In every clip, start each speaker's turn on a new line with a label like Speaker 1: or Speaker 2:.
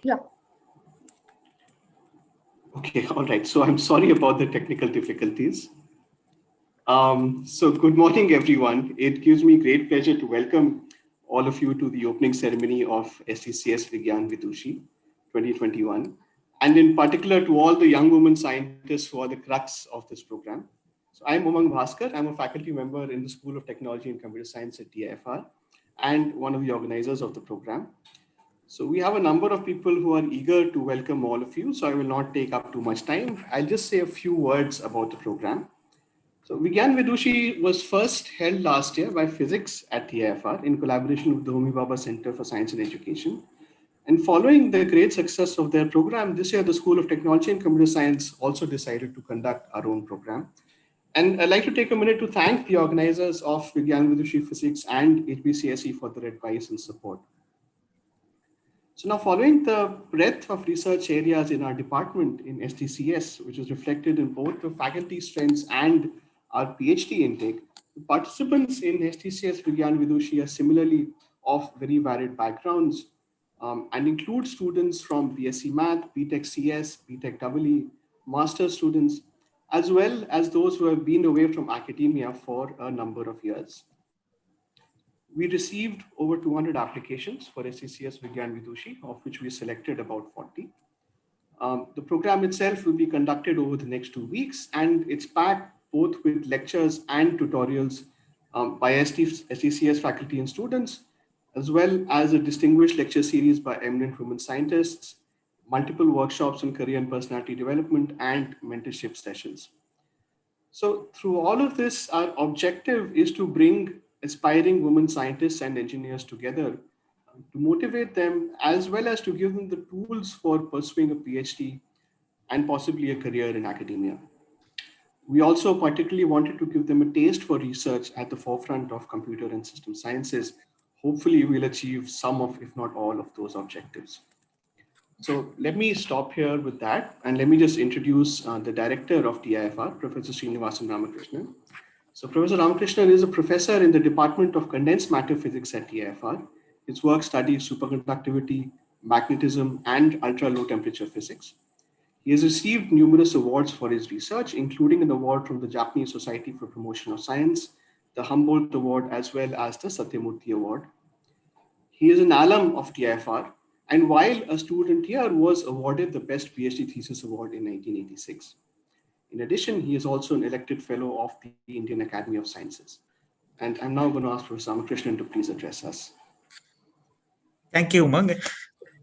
Speaker 1: Yeah.
Speaker 2: Okay, all right. So I'm sorry about the technical difficulties. So good morning, everyone. It gives me great pleasure to welcome all of you to the opening ceremony of STCS Vigyan Vidushi 2021, and in particular to all the young women scientists who are the crux of this program. So I'm Umang Bhaskar. I'm a faculty member in the School of Technology and Computer Science at TIFR and one of the organizers of the program. So we have a number of people who are eager to welcome all of you. So I will not take up too much time. I'll just say a few words about the program. So Vigyan Vidushi was first held last year by Physics at TIFR in collaboration with the Homi Bhabha Center for Science and Education. And following the great success of their program, this year the School of Technology and Computer Science also decided to conduct our own program. And I'd like to take a minute to thank the organizers of Vigyan Vidushi Physics and HBCSE for their advice and support. So now, following the breadth of research areas in our department in STCS, which is reflected in both the faculty strengths and our PhD intake, the participants in STCS Vigyan Vidushi are similarly of very varied backgrounds and include students from BSc Math, BTech CS, BTech EE, master students, as well as those who have been away from academia for a number of years. We received over 200 applications for STCS Vigyan Vidushi, of which we selected about 40. The program itself will be conducted over the next 2 weeks, and it's packed both with lectures and tutorials by STCS faculty and students, as well as a distinguished lecture series by eminent women scientists, multiple workshops on career and personality development, and mentorship sessions. So through all of this, our objective is to bring aspiring women scientists and engineers together to motivate them as well as to give them the tools for pursuing a PhD and possibly a career in academia. We also particularly wanted to give them a taste for research at the forefront of computer and system sciences. Hopefully, we'll achieve some of, if not all, of those objectives. So let me stop here with that, and let me just introduce the director of TIFR, Professor Sreenivasan Ramakrishnan. So Professor Ramakrishnan is a professor in the Department of Condensed Matter Physics at TIFR. His work studies superconductivity, magnetism, and ultra-low temperature physics. He has received numerous awards for his research, including an award from the Japanese Society for Promotion of Science, the Humboldt Award, as well as the Satyamurthy Award. He is an alum of TIFR, and while a student here, was awarded the Best PhD Thesis Award in 1986. In addition, he is also an elected fellow of the Indian Academy of Sciences. And I'm now going to ask Professor Ramakrishnan to please address us.
Speaker 3: Thank you, Umang.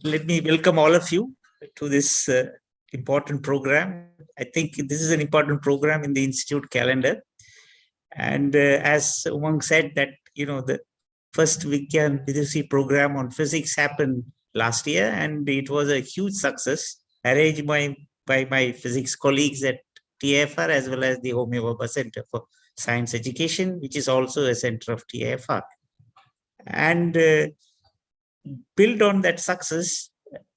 Speaker 3: Let me welcome all of you to this important program. I think this is an important program in the institute calendar. And as Umang said, that the first Vigyan Vidushi program on physics happened last year, and it was a huge success, arranged by my physics colleagues at TIFR as well as the Homi Bhabha Center for Science Education, which is also a center of TIFR. And built on that success,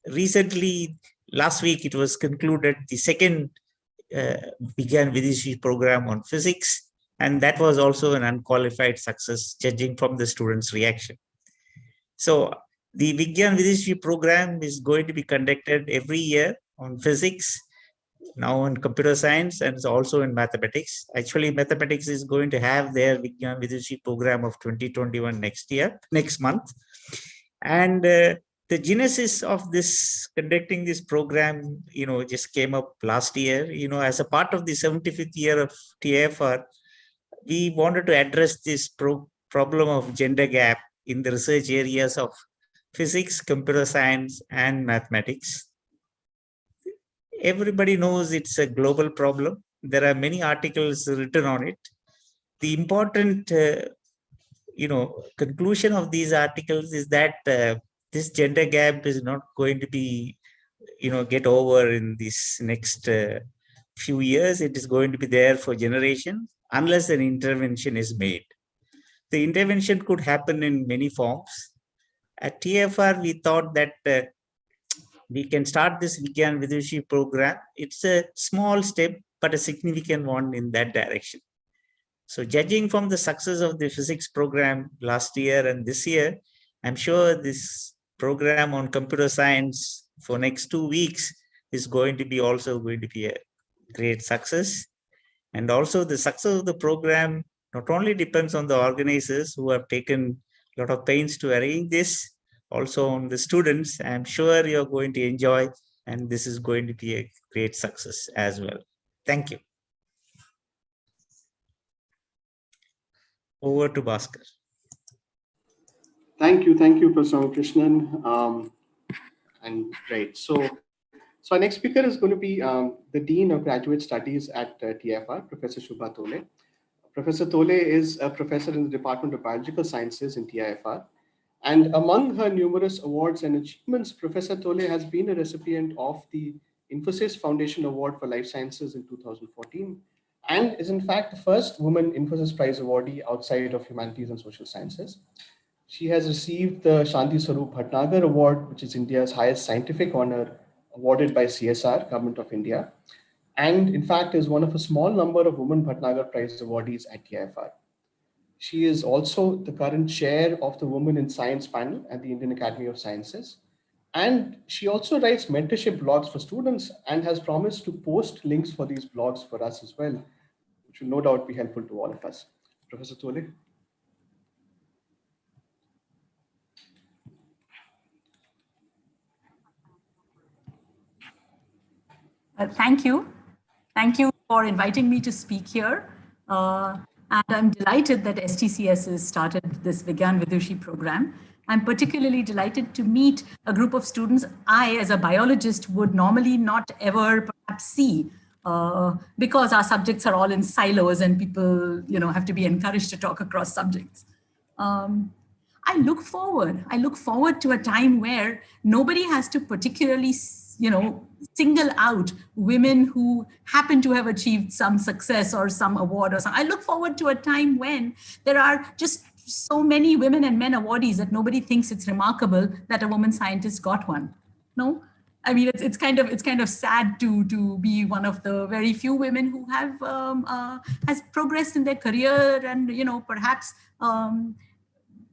Speaker 3: recently, last week, it was concluded the second Vigyan Vidushi program on physics, and that was also an unqualified success, judging from the students' reaction. So the Vigyan Vidushi program is going to be conducted every year on physics, now in computer science, and also in mathematics. Actually, mathematics is going to have their Vigyan Vidushi program of 2021 next month. And the genesis of this conducting this program, just came up last year. As a part of the 75th year of TIFR, we wanted to address this problem of gender gap in the research areas of physics, computer science, and mathematics. Everybody knows it's a global problem. There are many articles written on it. The important conclusion of these articles is that this gender gap is not going to be, get over in this next few years. It is going to be there for generations unless an intervention is made. The intervention could happen in many forms. At TIFR, we thought that we can start this Vigyan Vidushi program. It's a small step, but a significant one in that direction. So judging from the success of the physics program last year and this year, I'm sure this program on computer science for next 2 weeks is going to be also going to be a great success. And also the success of the program not only depends on the organizers who have taken a lot of pains to arrange this, also on the students. I'm sure you're going to enjoy, and this is going to be a great success as well. Thank you. Over to Bhaskar.
Speaker 2: Thank you, Professor Ramakrishnan. And great. So our next speaker is going to be the Dean of Graduate Studies at TFR, Professor Shubha Tole. Professor Tole is a professor in the Department of Biological Sciences in TIFR. And among her numerous awards and achievements, Professor Tole has been a recipient of the Infosys Foundation Award for Life Sciences in 2014, and is in fact the first woman Infosys Prize awardee outside of humanities and social sciences. She has received the Shanti Swarup Bhatnagar Award, which is India's highest scientific honor awarded by CSR, Government of India, and in fact is one of a small number of women Bhatnagar Prize awardees at TIFR. She is also the current chair of the Women in Science panel at the Indian Academy of Sciences. And she also writes mentorship blogs for students and has promised to post links for these blogs for us as well, which will no doubt be helpful to all of us. Professor Tole.
Speaker 1: Thank you. Thank you for inviting me to speak here. And I'm delighted that STCS has started this Vigyan Vidushi program. I'm particularly delighted to meet a group of students I, as a biologist, would normally not ever perhaps see because our subjects are all in silos and people, have to be encouraged to talk across subjects. I look forward to a time where nobody has to particularly, single out women who happen to have achieved some success or some award or something. I look forward to a time when there are just so many women and men awardees that nobody thinks it's remarkable that a woman scientist got one. No, I mean it's kind of sad to be one of the very few women who have has progressed in their career and perhaps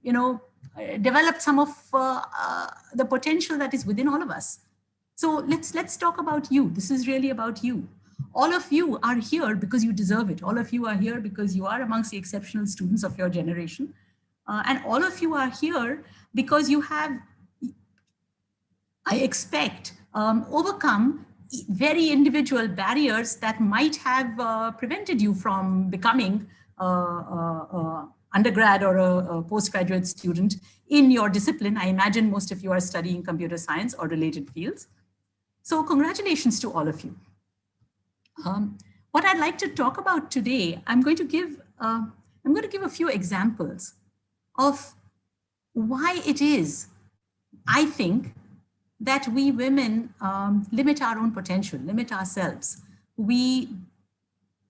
Speaker 1: developed some of the potential that is within all of us. So let's talk about you. This is really about you. All of you are here because you deserve it. All of you are here because you are amongst the exceptional students of your generation. And all of you are here because you have, I expect, overcome very individual barriers that might have prevented you from becoming undergrad or a postgraduate student in your discipline. I imagine most of you are studying computer science or related fields. So congratulations to all of you. What I'd like to talk about today, I'm going to give a few examples of why it is, I think, that we women limit our own potential, limit ourselves. We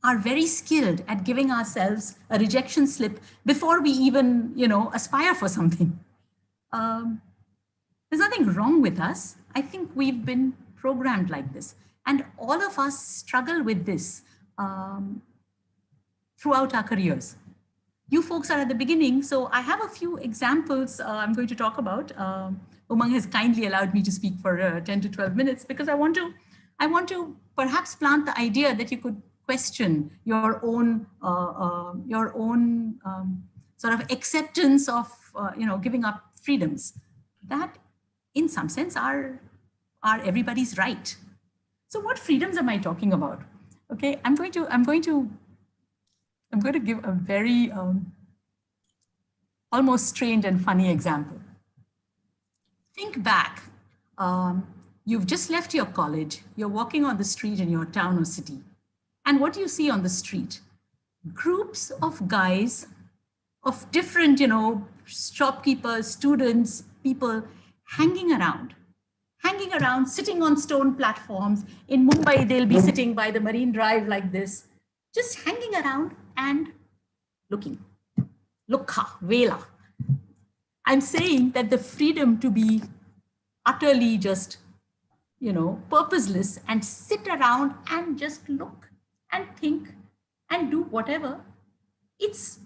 Speaker 1: are very skilled at giving ourselves a rejection slip before we even, aspire for something. There's nothing wrong with us. I think we've been programmed like this. And all of us struggle with this throughout our careers. You folks are at the beginning, so I have a few examples I'm going to talk about. Umang has kindly allowed me to speak for 10 to 12 minutes because I want to perhaps plant the idea that you could question your own sort of acceptance of giving up freedoms that in some sense are everybody's right. So what freedoms am I talking about? Okay, I'm going to give a very almost strange and funny example. Think back. You've just left your college. You're walking on the street in your town or city. And what do you see on the street? Groups of guys of different, shopkeepers, students, people hanging around, sitting on stone platforms. In Mumbai, they'll be sitting by the Marine Drive like this, just hanging around and looking. Lukha, vela. I'm saying that the freedom to be utterly just, purposeless and sit around and just look and think and do whatever, it's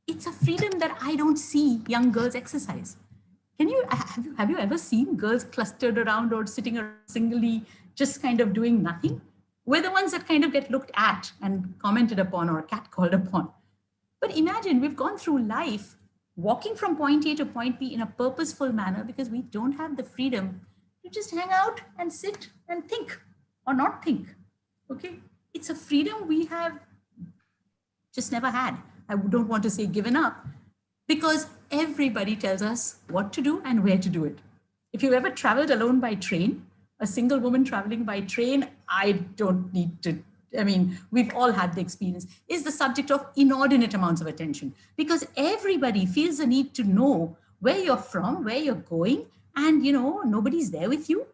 Speaker 1: a freedom that I don't see young girls exercise. have you ever seen girls clustered around or sitting around singly, just kind of doing nothing? We're the ones that kind of get looked at and commented upon or catcalled upon. But imagine we've gone through life walking from point A to point B in a purposeful manner because we don't have the freedom to just hang out and sit and think or not think. Okay, it's a freedom we have just never had. I don't want to say given up, because everybody tells us what to do and where to do it. If you've ever traveled alone by train, a single woman traveling by train, I don't need to, I mean, we've all had the experience, is the subject of inordinate amounts of attention, because everybody feels the need to know where you're from, where you're going, and nobody's there with you,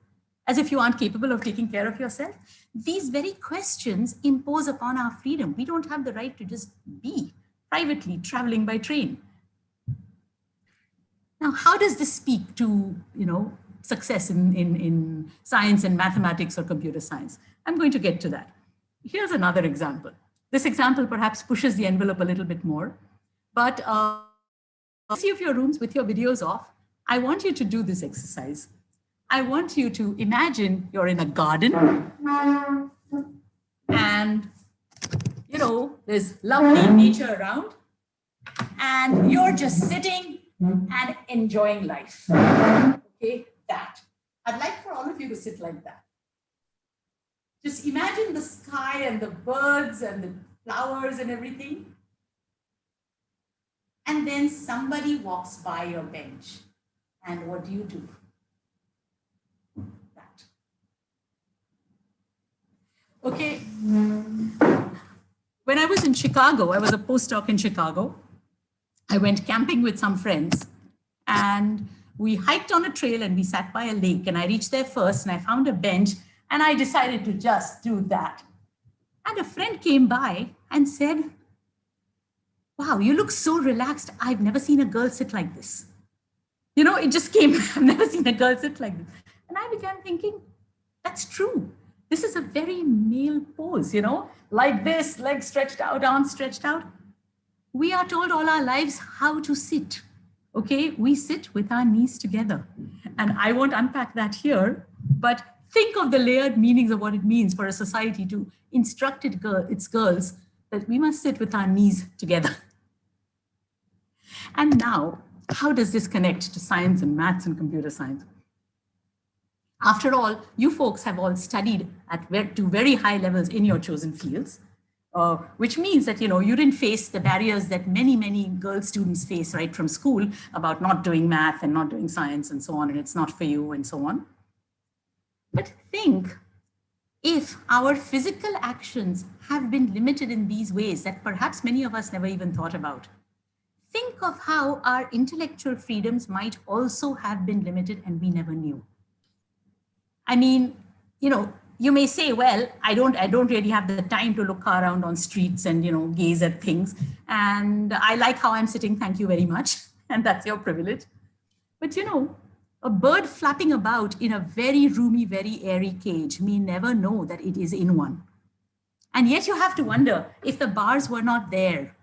Speaker 1: as if you aren't capable of taking care of yourself. These very questions impose upon our freedom. We don't have the right to just be privately traveling by train. Now, how does this speak to, success in science and mathematics or computer science? I'm going to get to that. Here's another example. This example perhaps pushes the envelope a little bit more, but see if your rooms with your videos off, I want you to do this exercise. I want you to imagine you're in a garden and, there's lovely nature around and you're just sitting and enjoying life. Okay, that. I'd like for all of you to sit like that. Just imagine the sky and the birds and the flowers and everything. And then somebody walks by your bench. And what do? That. Okay. When I was in Chicago, I was a postdoc in Chicago. I went camping with some friends and we hiked on a trail and we sat by a lake, and I reached there first and I found a bench and I decided to just do that. And a friend came by and said, "Wow, you look so relaxed. I've never seen a girl sit like this." It just came. I've never seen a girl sit like this. And I began thinking, that's true. This is a very male pose, like this, legs stretched out, arms stretched out. We are told all our lives how to sit. Okay, we sit with our knees together. And I won't unpack that here, but think of the layered meanings of what it means for a society to instruct its girls that we must sit with our knees together. And now, how does this connect to science and maths and computer science? After all, you folks have all studied to very high levels in your chosen fields, which means that you didn't face the barriers that many girl students face right from school about not doing math and not doing science and so on, and it's not for you and so on. But think, if our physical actions have been limited in these ways that perhaps many of us never even thought about, think of how our intellectual freedoms might also have been limited and we never knew. I mean, you may say, well, I don't really have the time to look around on streets and, gaze at things. And I like how I'm sitting, thank you very much. And that's your privilege. But, a bird flapping about in a very roomy, very airy cage may never know that it is in one. And yet you have to wonder, if the bars were not there,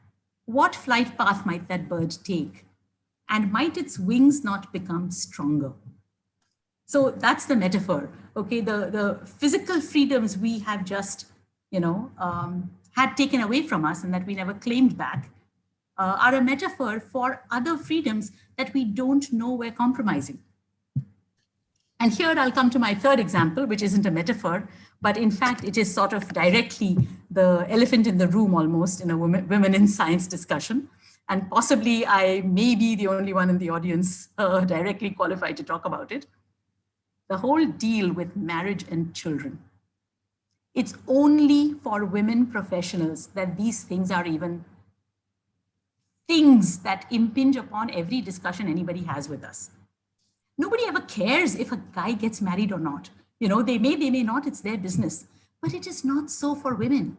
Speaker 1: what flight path might that bird take? And might its wings not become stronger? So that's the metaphor. Okay, the physical freedoms we have just, had taken away from us and that we never claimed back are a metaphor for other freedoms that we don't know we're compromising. And here I'll come to my third example, which isn't a metaphor, but in fact, it is sort of directly the elephant in the room almost in a women in science discussion. And possibly I may be the only one in the audience directly qualified to talk about it. The whole deal with marriage and children. It's only for women professionals that these things are even things that impinge upon every discussion anybody has with us. Nobody ever cares if a guy gets married or not. They may not, it's their business. But it is not so for women.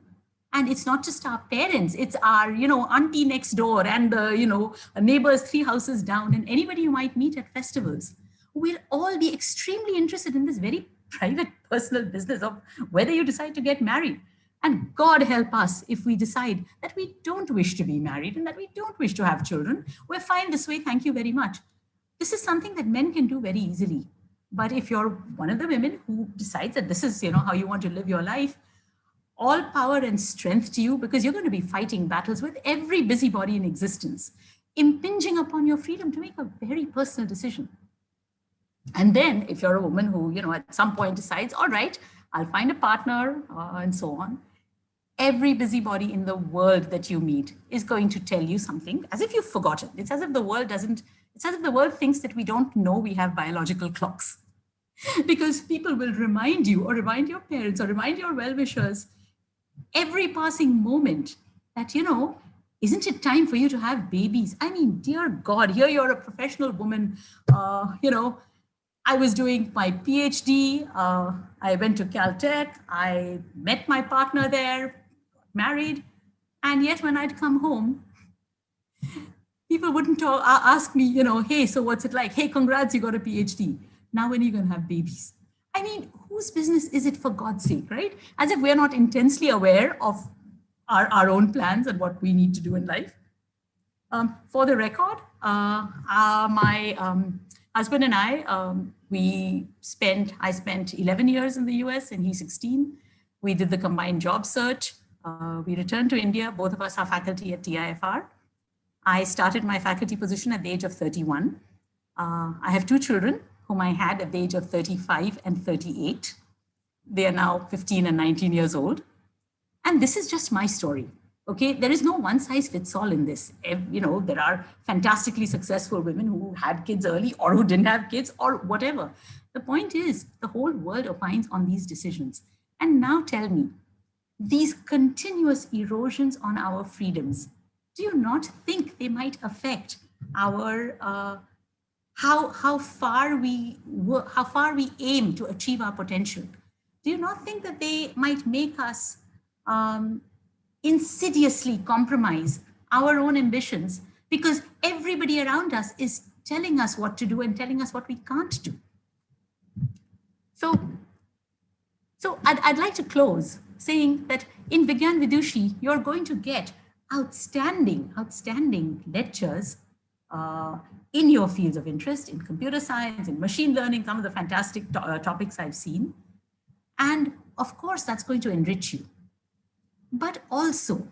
Speaker 1: And it's not just our parents, it's our, auntie next door and the, neighbors 3 houses down and anybody you might meet at festivals. We'll all be extremely interested in this very private, personal business of whether you decide to get married. And God help us if we decide that we don't wish to be married and that we don't wish to have children. We're fine this way, thank you very much. This is something that men can do very easily. But if you're one of the women who decides that this is, how you want to live your life, all power and strength to you, because you're going to be fighting battles with every busybody in existence, impinging upon your freedom to make a very personal decision. And then if you're a woman who, at some point decides, all right, I'll find a partner and so on, every busybody in the world that you meet is going to tell you something as if you've forgotten. It's as if the world thinks that we don't know we have biological clocks. Because people will remind you or remind your parents or remind your well-wishers every passing moment that, isn't it time for you to have babies? I mean, dear God, here you're a professional woman, I was doing my PhD. I went to Caltech. I met my partner there, married. And yet when I'd come home, people wouldn't ask me, hey, so what's it like? Hey, congrats, you got a PhD. Now when are you going to have babies? I mean, whose business is it, for God's sake, right? As if we're not intensely aware of our own plans and what we need to do in life. For the record, my husband and I, I spent 11 years in the US and he's 16. We did the combined job search. We returned to India. Both of us are faculty at TIFR. I started my faculty position at the age of 31. I have 2 children whom I had at the age of 35 and 38. They are now 15 and 19 years old. And this is just my story. Okay, there is no one size fits all in this. There are fantastically successful women who had kids early or who didn't have kids or whatever. The point is, the whole world opines on these decisions. And now tell me, these continuous erosions on our freedoms, do you not think they might affect our how far we aim to achieve our potential? Do you not think that they might make us insidiously compromise our own ambitions because everybody around us is telling us what to do and telling us what we can't do? So I'd like to close saying that in Vigyan Vidushi, you're going to get outstanding lectures in your fields of interest, in computer science, in machine learning, some of the fantastic topics I've seen. And of course, that's going to enrich you. But also,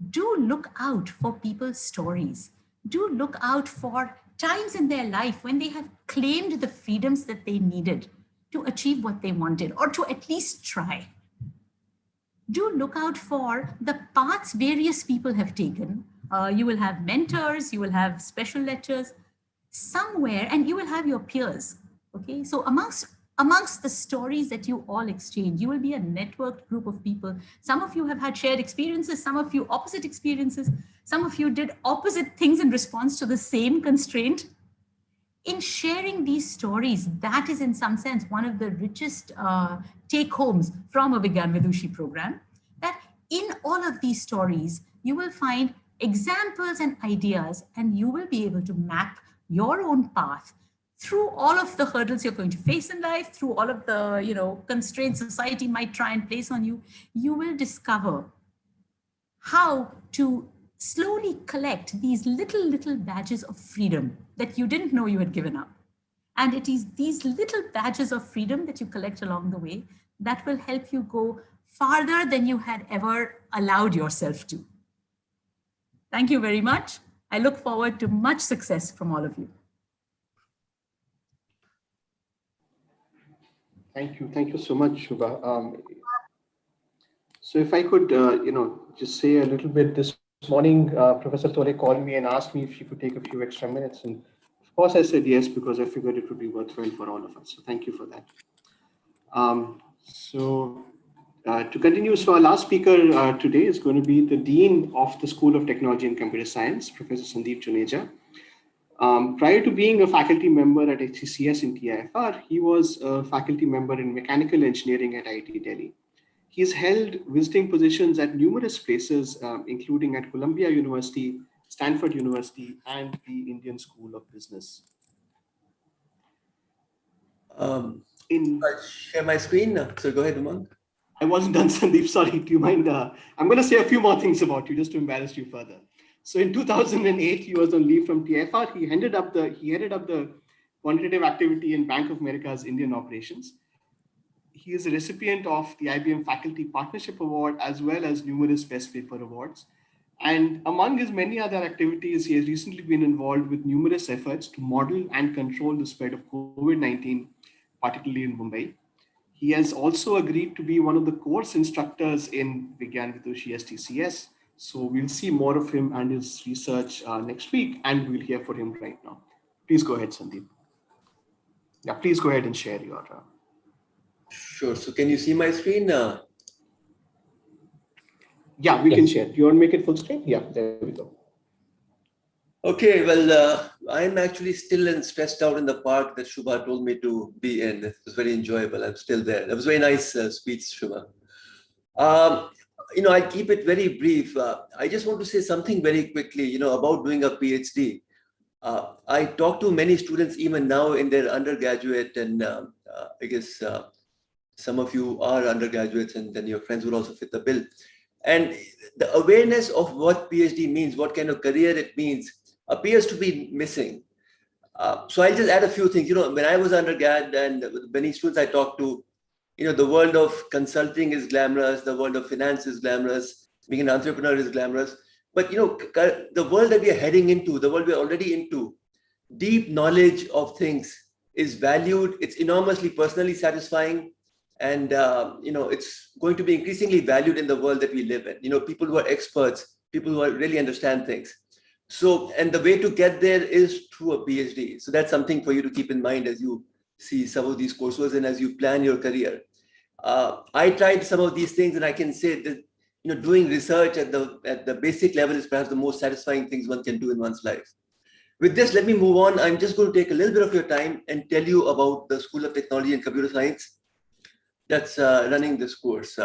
Speaker 1: do look out for people's stories. Do look out for times in their life when they have claimed the freedoms that they needed to achieve what they wanted, or to at least try. Do look out for the paths various people have taken. You will have mentors, you will have special lectures somewhere, and you will have your peers. Okay, so amongst the stories that you all exchange, you will be a networked group of people. Some of you have had shared experiences, some of you opposite experiences, some of you did opposite things in response to the same constraint. In sharing these stories, that is in some sense one of the richest take-homes from a Vigyan Vidushi program, that in all of these stories, you will find examples and ideas, and you will be able to map your own path through all of the hurdles you're going to face in life, through all of the constraints society might try and place on you. You will discover how to slowly collect these little badges of freedom that you didn't know you had given up. And it is these little badges of freedom that you collect along the way that will help you go farther than you had ever allowed yourself to. Thank you very much. I look forward to much success from all of you.
Speaker 2: Thank you so much, Shubha. So if I could, just say a little bit. This morning, Professor Tole called me and asked me if she could take a few extra minutes, and of course I said yes, because I figured it would be worthwhile for all of us. So thank you for that. To continue, so our last speaker today is going to be the Dean of the School of Technology and Computer Science, Professor Sandeep Juneja. Prior to being a faculty member at STCS in TIFR, he was a faculty member in mechanical engineering at IIT Delhi. He's held visiting positions at numerous places, including at Columbia University, Stanford University, and the Indian School of Business.
Speaker 4: I share my screen. So go ahead, Umang.
Speaker 2: I wasn't done, Sandeep. Sorry. Do you mind? I'm going to say a few more things about you just to embarrass you further. So in 2008, he was on leave from TFR. He headed up the quantitative activity in Bank of America's Indian operations. He is a recipient of the IBM Faculty Partnership Award as well as numerous Best Paper Awards. And among his many other activities, he has recently been involved with numerous efforts to model and control the spread of COVID-19, particularly in Mumbai. He has also agreed to be one of the course instructors in Vigyan Vidushi STCS. So we'll see more of him and his research next week, and we'll hear from him right now. Please go ahead, Sandeep. Yeah, please go ahead and share your.
Speaker 4: Sure. So can you see my screen?
Speaker 2: Yeah, we can share. Do you want to make it full screen? Yeah, there we go.
Speaker 4: Okay, well, I'm actually still stressed out in the park that Shubha told me to be in. It was very enjoyable. I'm still there. That was a very nice speech, Shubha. I keep it very brief. I just want to say something very quickly, about doing a PhD. I talk to many students even now in their undergraduate, and I guess some of you are undergraduates, and then your friends will also fit the bill. And the awareness of what PhD means, what kind of career it means, appears to be missing. So I'll just add a few things. When I was undergrad and many students I talked to, the world of consulting is glamorous, the world of finance is glamorous, being an entrepreneur is glamorous. But the world that we are heading into, the world we're already into, deep knowledge of things is valued. It's enormously personally satisfying. And it's going to be increasingly valued in the world that we live in. People who are experts, people who really understand things. So, and the way to get there is through a PhD. So that's something for you to keep in mind as you see some of these courses and as you plan your career. I tried some of these things, and I can say that doing research at the basic level is perhaps the most satisfying things one can do in one's life. With this, let me move on. I'm just going to take a little bit of your time and tell you about the School of Technology and Computer Science that's running this course,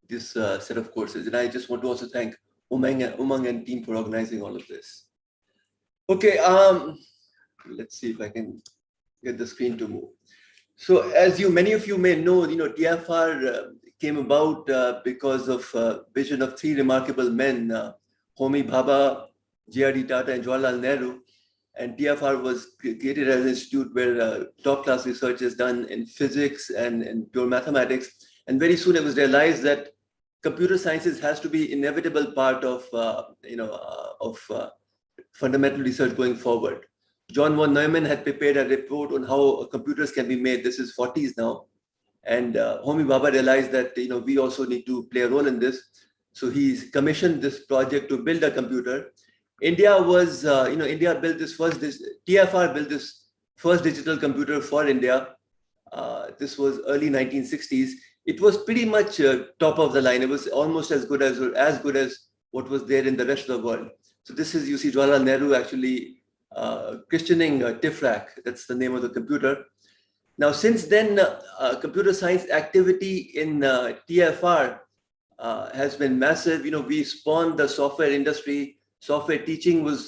Speaker 4: this set of courses. And I just want to also thank Umang and team for organizing all of this. Okay, let's see if I can get the screen to move. So as many of you may know, TFR came about because of vision of three remarkable men, Homi Bhabha, J.R.D. Tata, and Jawaharlal Nehru. And TFR was created as an institute where top-class research is done in physics and pure mathematics. And very soon it was realized that computer sciences has to be an inevitable part of fundamental research going forward. John von Neumann had prepared a report on how computers can be made. This is 40s now. And Homi Bhabha realized that we also need to play a role in this. So he's commissioned this project to build a computer. India was, India built this TFR built this first digital computer for India. This was early 1960s. It was pretty much top of the line. It was almost as good as what was there in the rest of the world. So this is, you see Jawaharlal Nehru actually christening TIFRAC. That's the name of the computer. Now, since then, computer science activity in TFR has been massive. We spawned the software industry. Software teaching was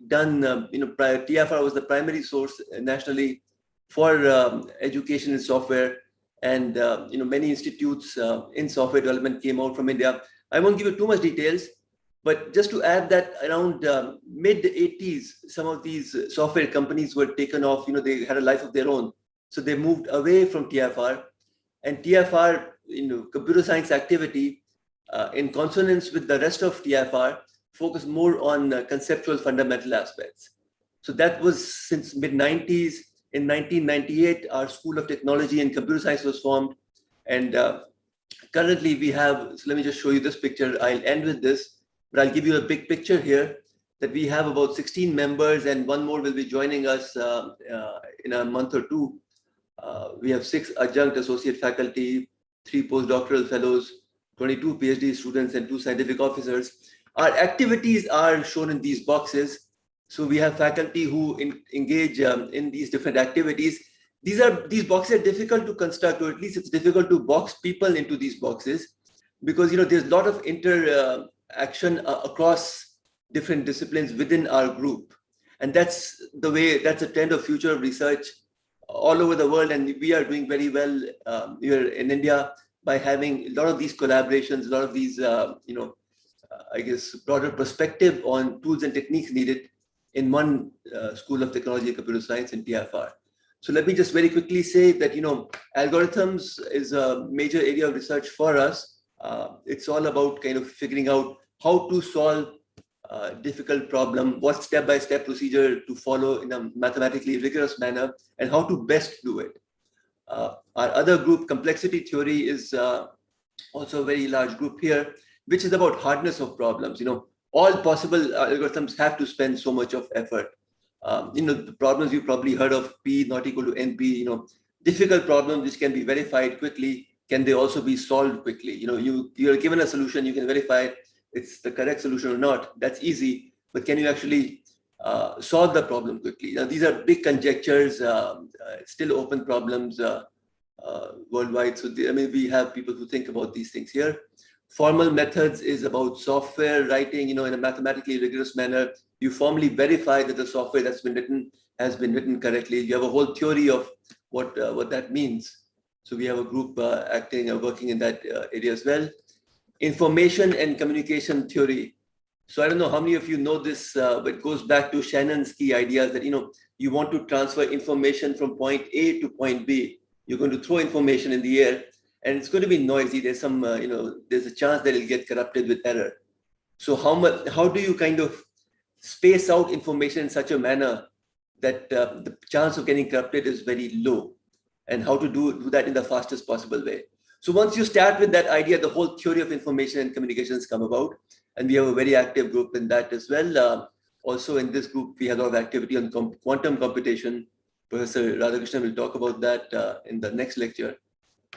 Speaker 4: done. TFR was the primary source nationally for education in software, and many institutes in software development came out from India. I won't give you too much details, but just to add that around mid 80s, some of these software companies were taken off. They had a life of their own, so they moved away from TFR, and TFR, computer science activity, in consonance with the rest of TFR, focus more on conceptual fundamental aspects. So that was since mid-90s. In 1998, our School of Technology and Computer Science was formed. And currently we have, so let me just show you this picture. I'll end with this, but I'll give you a big picture here that we have about 16 members, and one more will be joining us in a month or two. We have 6 adjunct associate faculty, 3 postdoctoral fellows, 22 PhD students, and 2 scientific officers. Our activities are shown in these boxes. So we have faculty who engage in these different activities. These boxes are difficult to construct, or at least it's difficult to box people into these boxes, because there's a lot of interaction across different disciplines within our group. And that's a trend of future of research all over the world. And we are doing very well here in India by having a lot of these collaborations, a lot of these I guess, broader perspective on tools and techniques needed in one school of technology and computer science in TFR. So let me just very quickly say that, algorithms is a major area of research for us. It's all about kind of figuring out how to solve a difficult problem, what step-by-step procedure to follow in a mathematically rigorous manner, and how to best do it. Our other group, complexity theory, is also a very large group here, which is about hardness of problems. All possible algorithms have to spend so much of effort. The problems you've probably heard of, P not equal to NP, difficult problems which can be verified quickly, can they also be solved quickly? You're given a solution, you can verify it's the correct solution or not. That's easy, but can you actually solve the problem quickly? Now, these are big conjectures, still open problems worldwide. So, we have people who think about these things here. Formal methods is about software writing, in a mathematically rigorous manner. You formally verify that the software that's been written has been written correctly. You have a whole theory of what that means. So we have a group working in that area as well. Information and communication theory. So I don't know how many of you know this, but it goes back to Shannon's key ideas that, you want to transfer information from point A to point B. You're going to throw information in the air, and it's going to be noisy. There's some, there's a chance that it'll get corrupted with error. So how do you kind of space out information in such a manner that the chance of getting corrupted is very low, and how to do that in the fastest possible way? So once you start with that idea, the whole theory of information and communications come about, and we have a very active group in that as well. Also in this group, we have a lot of activity on quantum computation. Professor Ramakrishnan will talk about that in the next lecture,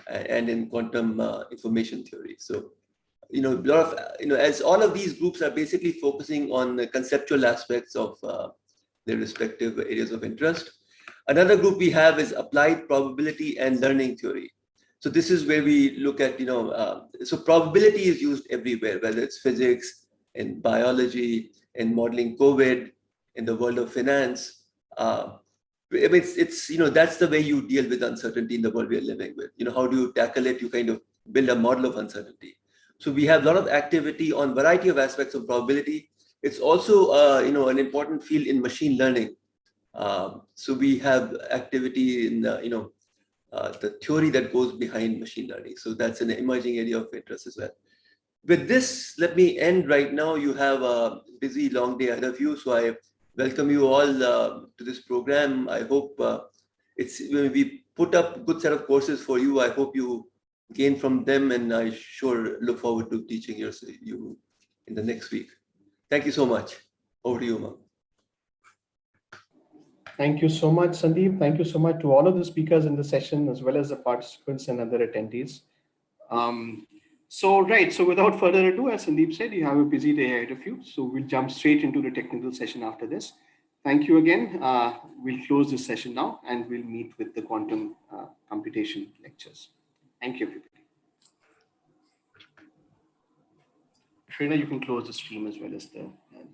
Speaker 4: and in quantum information theory. So, a lot of, as all of these groups are basically focusing on the conceptual aspects of their respective areas of interest. Another group we have is applied probability and learning theory. So this is where we look at, so probability is used everywhere, whether it's physics, in biology, in modeling COVID, in the world of finance. It's that's the way you deal with uncertainty in the world we are living with. How do you tackle it? You kind of build a model of uncertainty. So we have a lot of activity on variety of aspects of probability. It's also an important field in machine learning. So we have activity in the theory that goes behind machine learning. So that's an emerging area of interest as well. With this, let me end right now. You have a busy, long day ahead of you. So I welcome you all to this program. I hope we put up a good set of courses for you. I hope you gain from them, and I sure look forward to teaching you in the next week. Thank you so much. Over to you, Umang.
Speaker 2: Thank you so much, Sandeep. Thank you so much to all of the speakers in the session, as well as the participants and other attendees. So without further ado, as Sandeep said, you have a busy day ahead of you. So we'll jump straight into the technical session after this. Thank you again. We'll close this session now, and we'll meet with the quantum computation lectures. Thank you, everybody. Sreena, you can close the stream as well as the